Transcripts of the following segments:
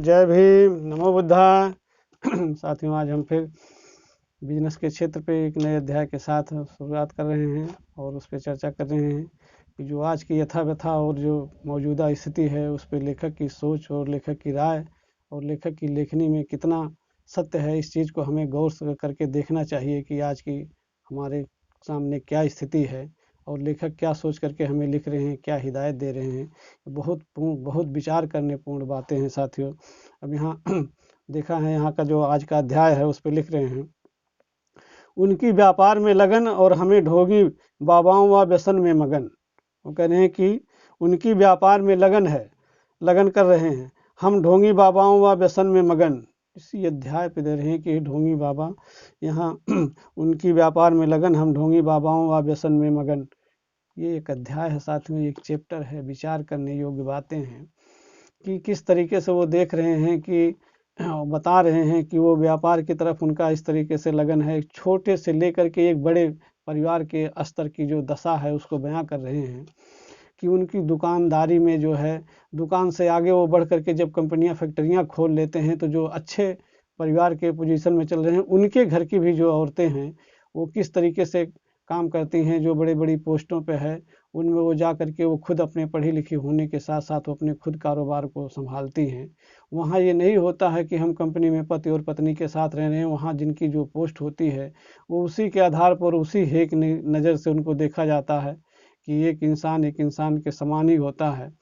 जय भीम, नमो बुद्धा। साथियों, आज हम फिर बिजनेस के क्षेत्र पे एक नए अध्याय के साथ शुरुआत कर रहे हैं और उस पर चर्चा कर रहे हैं कि जो आज की यथा व्यथा और जो मौजूदा स्थिति है उस पर लेखक की सोच और लेखक की राय और लेखक की लेखनी में कितना सत्य है, इस चीज़ को हमें गौर से करके देखना चाहिए कि आज की हमारे सामने क्या स्थिति है और लेखक क्या सोच करके हमें लिख रहे हैं, क्या हिदायत दे रहे हैं। बहुत विचार करने पूर्ण बातें हैं साथियों। अब यहाँ देखा है, यहाँ का जो आज का अध्याय है उस पर लिख रहे हैं, उनकी व्यापार में लगन और हमें ढोंगी बाबाओं व व्यसन में मगन। वो कह रहे हैं कि उनकी व्यापार में लगन है, लगन कर रहे हैं, हम ढोंगी बाबाओं व व्यसन में मगन। इसी अध्याय पे दे रहे हैं कि ढोंगी बाबा यहाँ उनकी व्यापार में लगन, हम ढोंगी बाबाओं व व्यसन में मगन। ये एक अध्याय है साथ में, एक चैप्टर है, विचार करने योग्य बातें हैं कि किस तरीके से वो देख रहे हैं कि बता रहे हैं कि वो व्यापार की तरफ उनका इस तरीके से लगन है। छोटे से लेकर के एक बड़े परिवार के स्तर की जो दशा है उसको बयां कर रहे हैं कि उनकी दुकानदारी में जो है, दुकान से आगे वो बढ़ करके जब कंपनियां फैक्ट्रियां खोल लेते हैं तो जो अच्छे परिवार के पोजीशन में चल रहे हैं उनके घर की भी जो औरतें हैं वो किस तरीके से काम करती हैं, जो बड़ी बड़ी पोस्टों पे है उनमें वो जा करके वो खुद अपने पढ़ी लिखी होने के साथ साथ वो अपने खुद कारोबार को संभालती हैं। वहाँ ये नहीं होता है कि हम कंपनी में पति और पत्नी के साथ रह रहे हैं, वहाँ जिनकी जो पोस्ट होती है वो उसी के आधार पर उसी एक नज़र से उनको देखा जाता है कि एक इंसान के समान ही होता है।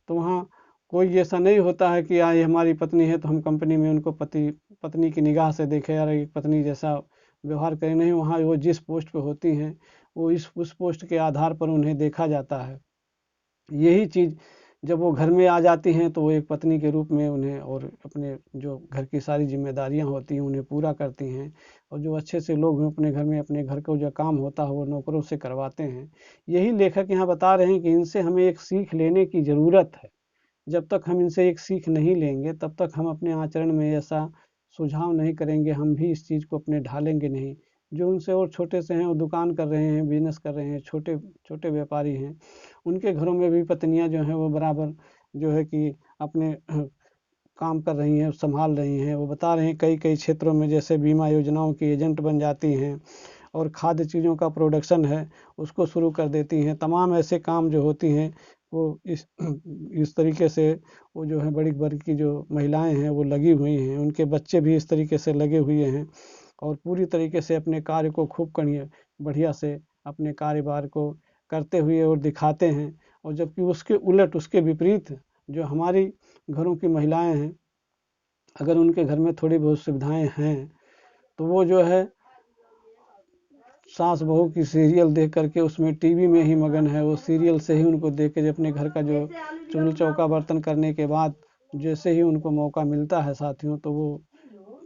तो वहाँ कोई ऐसा नहीं होता है कि ये हमारी पत्नी है तो हम कंपनी में उनको पत्नी की निगाह से देखें, यार एक पत्नी जैसा व्यवहार करें। नहीं, वहाँ वो जिस पोस्ट पे होती हैं वो उस पोस्ट के आधार पर उन्हें देखा जाता है। यही चीज़ जब वो घर में आ जाती हैं तो वो एक पत्नी के रूप में उन्हें और अपने जो घर की सारी जिम्मेदारियां होती हैं उन्हें पूरा करती हैं। और जो अच्छे से लोग हैं अपने घर में अपने घर का जो काम होता है वो नौकरों से करवाते हैं। यही लेखक यहाँ बता रहे हैं कि इनसे हमें एक सीख लेने की ज़रूरत है। जब तक हम इनसे एक सीख नहीं लेंगे तब तक हम अपने आचरण में ऐसा सुझाव नहीं करेंगे, हम भी इस चीज़ को अपने ढालेंगे नहीं। जो उनसे और छोटे से हैं, वो दुकान कर रहे हैं, बिजनेस कर रहे हैं, छोटे छोटे व्यापारी हैं, उनके घरों में भी पत्नियां जो हैं वो बराबर जो है कि अपने काम कर रही हैं, संभाल रही हैं। वो बता रहे हैं कई कई क्षेत्रों में जैसे बीमा योजनाओं की एजेंट बन जाती हैं और खाद्य चीज़ों का प्रोडक्शन है उसको शुरू कर देती हैं। तमाम ऐसे काम जो होती हैं वो इस तरीके से वो जो है बड़ी वर्ग की जो महिलाएं हैं वो लगी हुई हैं, उनके बच्चे भी इस तरीके से लगे हुए हैं और पूरी तरीके से अपने कार्य को खूब बढ़िया से अपने कारोबार को करते हुए और दिखाते हैं। और जबकि उसके उलट, उसके विपरीत जो हमारी घरों की महिलाएं हैं, अगर उनके घर में थोड़ी बहुत सुविधाएं हैं तो वो जो है सास बहू की सीरियल देख करके उसमें टीवी में ही मगन है। वो सीरियल से ही उनको देख के अपने घर का जो चूल्हा चौका बर्तन करने के बाद जैसे ही उनको मौका मिलता है साथियों तो वो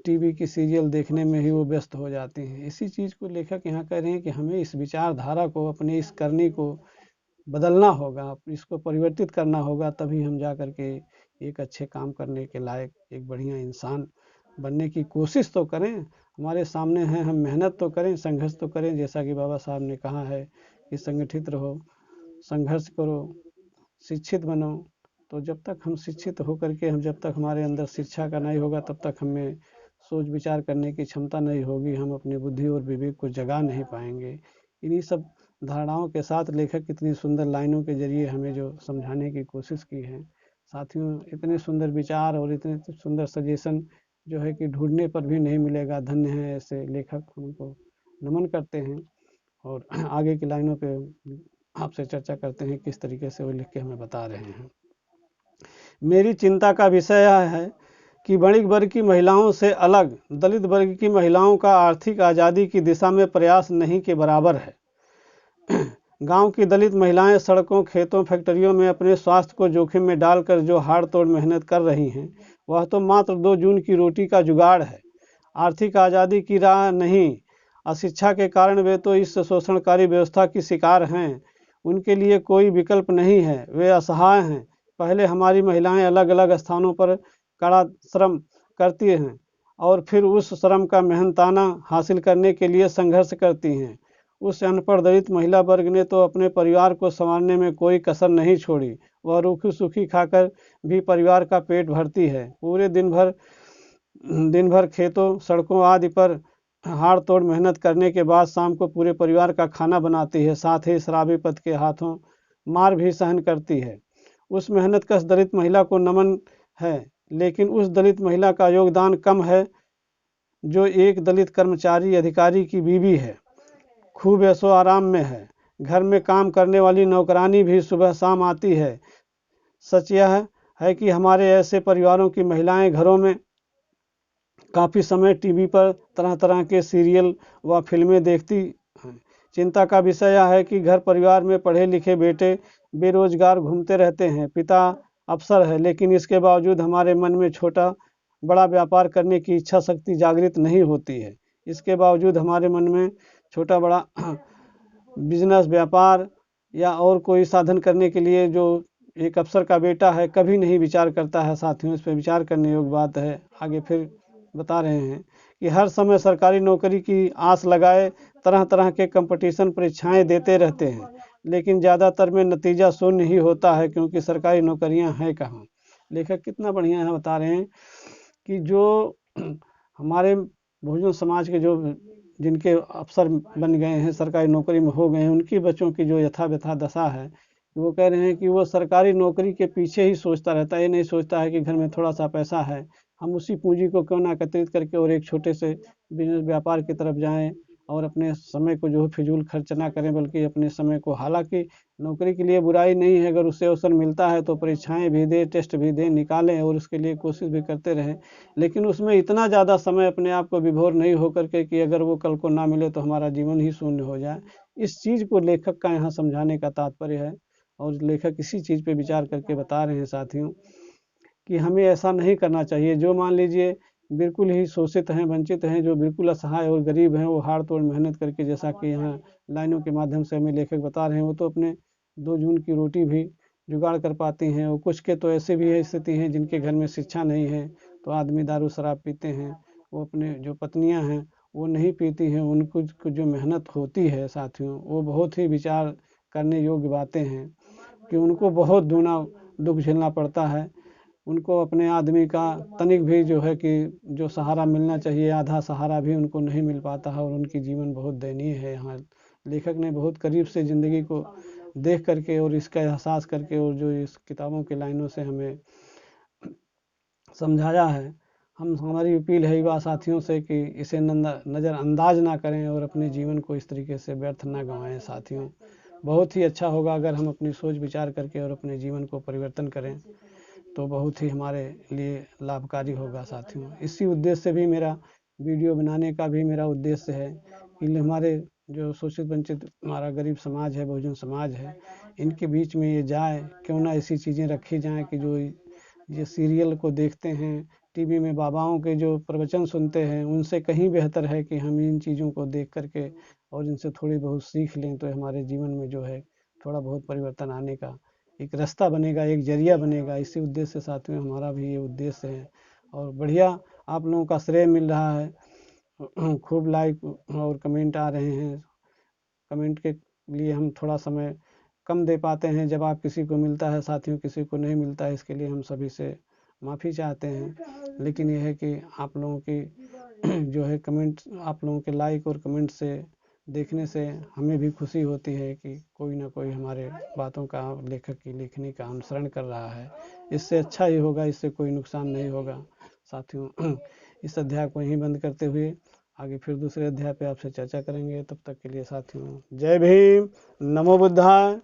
टीवी की सीरियल देखने में ही वो व्यस्त हो जाती हैं। इसी चीज़ को लेखक यहाँ कह रहे हैं कि हमें इस विचारधारा को, अपने इस करनी को बदलना होगा, इसको परिवर्तित करना होगा, तभी हम जा कर के एक अच्छे काम करने के लायक एक बढ़िया इंसान बनने की कोशिश तो करें। हमारे सामने हैं, हम मेहनत तो करें, संघर्ष तो करें। जैसा कि बाबा साहब ने कहा है कि संगठित रहो, संघर्ष करो, शिक्षित बनो। तो जब तक हम शिक्षित होकर के जब तक हमारे अंदर शिक्षा का नहीं होगा तब तक हमें सोच विचार करने की क्षमता नहीं होगी, हम अपनी बुद्धि और विवेक को जगा नहीं पाएंगे। इन्हीं सब धारणाओं के साथ लेखक कितनी सुंदर लाइनों के जरिए हमें जो समझाने की कोशिश की है साथियों। इतने सुंदर विचार और इतने सुंदर सजेशन जो है कि ढूंढने पर भी नहीं मिलेगा। धन्य है ऐसे लेखक, उनको नमन करते हैं। और आगे की लाइनों पे आपसे चर्चा करते हैं किस तरीके से वो लिख के हमें बता रहे हैं। मेरी चिंता का विषय यह है कि बणिक वर्ग की महिलाओं से अलग दलित वर्ग की महिलाओं का आर्थिक आज़ादी की दिशा में प्रयास नहीं के बराबर है। गांव की दलित महिलाएं सड़कों, खेतों, फैक्ट्रियों में अपने स्वास्थ्य को जोखिम में डालकर जो हाड़ तोड़ मेहनत कर रही हैं वह तो मात्र 2 जून की रोटी का जुगाड़ है, आर्थिक आज़ादी की राह नहीं। अशिक्षा के कारण वे तो इस शोषणकारी व्यवस्था की शिकार हैं, उनके लिए कोई विकल्प नहीं है, वे असहाय हैं। पहले हमारी महिलाएं अलग अलग स्थानों पर कड़ा श्रम करती हैं और फिर उस श्रम का मेहनताना हासिल करने के लिए संघर्ष करती हैं। उस अनपढ़ दलित महिला वर्ग ने तो अपने परिवार को संवारने में कोई कसर नहीं छोड़ी। वह रूखी सूखी खाकर भी परिवार का पेट भरती है। पूरे दिन भर खेतों सड़कों आदि पर हाड़ तोड़ मेहनत करने के बाद शाम को पूरे परिवार का खाना बनाती है। साथ ही शराबी पति के हाथों मार भी सहन करती है। उस मेहनतकश दलित महिला को नमन है, लेकिन उस दलित महिला का योगदान कम है जो एक दलित कर्मचारी अधिकारी की बीवी है, खूब ऐशो आराम में है। घर में काम करने वाली नौकरानी भी सुबह शाम आती है। सच यह है कि हमारे ऐसे परिवारों की महिलाएं घरों में काफ़ी समय टीवी पर तरह तरह के सीरियल व फिल्में देखती हैं। चिंता का विषय यह है कि घर परिवार में पढ़े लिखे बेटे बेरोजगार घूमते रहते हैं। पिता अफसर है, लेकिन इसके बावजूद हमारे मन में छोटा बड़ा व्यापार करने की इच्छा शक्ति जागृत नहीं होती है। इसके बावजूद हमारे मन में छोटा बड़ा बिजनेस व्यापार या और कोई साधन करने के लिए जो एक अफसर का बेटा है कभी नहीं विचार करता है। साथियों, इस पर विचार करने योग्य बात है। आगे फिर बता रहे हैं कि हर समय सरकारी नौकरी की आस लगाए तरह तरह के कंपटीशन परीक्षाएं देते रहते हैं, लेकिन ज़्यादातर में नतीजा शून्य ही होता है, क्योंकि सरकारी नौकरियां हैं कहाँ। लेखक कितना बढ़िया यहाँ बता रहे हैं कि जो हमारे बहुजन समाज के जो जिनके अफसर बन गए हैं, सरकारी नौकरी में हो गए हैं, उनकी बच्चों की जो यथा व्यथा दशा है, वो कह रहे हैं कि वो सरकारी नौकरी के पीछे ही सोचता रहता है। ये नहीं सोचता है कि घर में थोड़ा सा पैसा है, हम उसी पूंजी को क्यों ना एकत्रित करके और एक छोटे से बिजनेस व्यापार की तरफ जाएं और अपने समय को जो है फिजूल खर्च ना करें, बल्कि अपने समय को, हालांकि नौकरी के लिए बुराई नहीं है, अगर उससे अवसर मिलता है तो परीक्षाएं भी दें, टेस्ट भी दें, निकालें और उसके लिए कोशिश भी करते रहें, लेकिन उसमें इतना ज़्यादा समय अपने आप को विभोर नहीं होकर के कि अगर वो कल को ना मिले तो हमारा जीवन ही शून्य हो जाए। इस चीज़ को लेखक का यहाँ समझाने का तात्पर्य है, और लेखक इसी चीज़ पे विचार करके बता रहे हैं साथियों कि हमें ऐसा नहीं करना चाहिए। जो मान लीजिए बिल्कुल ही शोषित हैं, वंचित हैं, जो बिल्कुल असहाय और गरीब हैं, वो हाड़ तोड़ मेहनत करके, जैसा कि यहाँ लाइनों के माध्यम से हमें लेखक बता रहे हैं, वो तो अपने 2 जून की रोटी भी जुगाड़ कर पाते हैं। और कुछ के तो ऐसे भी है स्थिति हैं जिनके घर में शिक्षा नहीं है, तो आदमी दारू शराब पीते हैं। वो अपने जो पत्नियाँ हैं वो नहीं पीती हैं। उनको जो मेहनत होती है साथियों, वो बहुत ही विचार करने योग्य बातें हैं कि उनको बहुत दूना दुख झेलना पड़ता है। उनको अपने आदमी का तनिक भी जो है कि जो सहारा मिलना चाहिए, आधा सहारा भी उनको नहीं मिल पाता है, और उनकी जीवन बहुत दयनीय है। यहाँ लेखक ने बहुत करीब से ज़िंदगी को देख करके और इसका एहसास करके और जो इस किताबों की लाइनों से हमें समझाया है। हमारी अपील है युवा साथियों से कि इसे नज़रअंदाज ना करें और अपने जीवन को इस तरीके से व्यर्थ ना गंवाएं। साथियों, बहुत ही अच्छा होगा अगर हम अपनी सोच विचार करके और अपने जीवन को परिवर्तन करें, तो बहुत ही हमारे लिए लाभकारी होगा। साथियों, इसी उद्देश्य से भी मेरा वीडियो बनाने का भी मेरा उद्देश्य है कि हमारे जो शोषित वंचित हमारा गरीब समाज है, बहुजन समाज है, इनके बीच में ये जाए, क्यों ना ऐसी चीज़ें रखी जाएं कि जो ये सीरियल को देखते हैं, टीवी में बाबाओं के जो प्रवचन सुनते हैं, उनसे कहीं बेहतर है कि हम इन चीज़ों को देख करके और इनसे थोड़ी बहुत सीख लें, तो हमारे जीवन में जो है थोड़ा बहुत परिवर्तन आने का एक रास्ता बनेगा, एक जरिया बनेगा। इसी उद्देश्य से साथियों हमारा भी ये उद्देश्य है, और बढ़िया आप लोगों का श्रेय मिल रहा है। खूब लाइक और कमेंट आ रहे हैं। कमेंट के लिए हम थोड़ा समय कम दे पाते हैं, जब आप किसी को मिलता है साथियों, किसी को नहीं मिलता है, इसके लिए हम सभी से माफ़ी चाहते हैं। लेकिन यह है कि आप लोगों की जो है कमेंट, आप लोगों के लाइक और कमेंट से देखने से हमें भी खुशी होती है कि कोई ना कोई हमारे बातों का, लेखक की लेखनी का अनुसरण कर रहा है। इससे अच्छा ही होगा, इससे कोई नुकसान नहीं होगा। साथियों, इस अध्याय को यहीं बंद करते हुए आगे फिर दूसरे अध्याय पे आपसे चर्चा करेंगे। तब तक के लिए साथियों, जय भीम, नमो बुद्धाय।